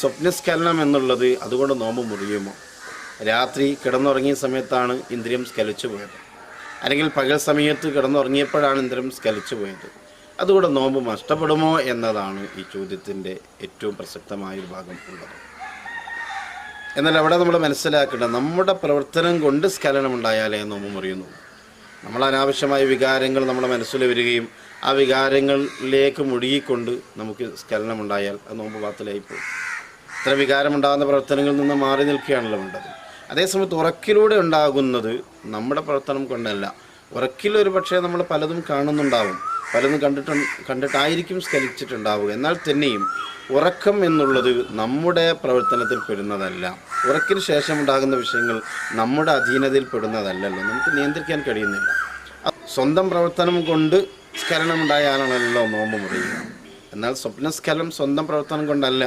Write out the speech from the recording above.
സ്വപ്നസ്ഖലനം എന്നുള്ളത് അതുകൊണ്ട് നോമ്പ് മുറിയുമോ? രാത്രി കിടന്നുറങ്ങിയ സമയത്താണ് ഇന്ദ്രിയം സ്ഖലിച്ചു പോയത്, അല്ലെങ്കിൽ പകൽ സമയത്ത് കിടന്നുറങ്ങിയപ്പോഴാണ് ഇന്ദ്രിയം സ്ഖലിച്ചു പോയത്, അതുകൊണ്ട് നോമ്പ് നഷ്ടപ്പെടുമോ എന്നതാണ് ഈ ചോദ്യത്തിൻ്റെ ഏറ്റവും പ്രസക്തമായൊരു ഭാഗം ഉള്ളത്. എന്നാൽ അവിടെ നമ്മൾ മനസ്സിലാക്കേണ്ടത് നമ്മുടെ പ്രവർത്തനം കൊണ്ട് സ്ഖലനമുണ്ടായാലേ നോമ്പ് മുറിയുന്നു. നമ്മൾ അനാവശ്യമായ വികാരങ്ങൾ നമ്മുടെ മനസ്സിൽ വരികയും ആ വികാരങ്ങളിലേക്ക് മുഴുകിക്കൊണ്ട് നമുക്ക് സ്ഖലനമുണ്ടായാൽ അത് നോമ്പ് ബാത്തിലായിപ്പോകും. ഇത്ര വികാരമുണ്ടാകുന്ന പ്രവർത്തനങ്ങളിൽ നിന്ന് മാറി നിൽക്കുകയാണല്ലോ വേണ്ടത്. അതേസമയത്ത് ഉറക്കിലൂടെ ഉണ്ടാകുന്നത് നമ്മുടെ പ്രവർത്തനം കൊണ്ടല്ല. ഉറക്കിലൊരു പക്ഷേ നമ്മൾ പലതും കാണുന്നുണ്ടാവും, പലതും കണ്ടിട്ടായിരിക്കും സ്ഖലിച്ചിട്ടുണ്ടാവുക. എന്നാൽ തന്നെയും ഉറക്കം എന്നുള്ളത് നമ്മുടെ പ്രവർത്തനത്തിൽ പെടുന്നതല്ല. ഉറക്കിന് ശേഷം ഉണ്ടാകുന്ന വിഷയങ്ങൾ നമ്മുടെ അധീനതയിൽ പെടുന്നതല്ലല്ലോ, നമുക്ക് നിയന്ത്രിക്കാൻ കഴിയുന്നില്ല. സ്വന്തം പ്രവർത്തനം കൊണ്ട് സ്ഖലനമുണ്ടായാലാണല്ലോ നോമ്പ് മുറിയുക. എന്നാൽ സ്വപ്നസ്ഖലനം സ്വന്തം പ്രവർത്തനം കൊണ്ടല്ല.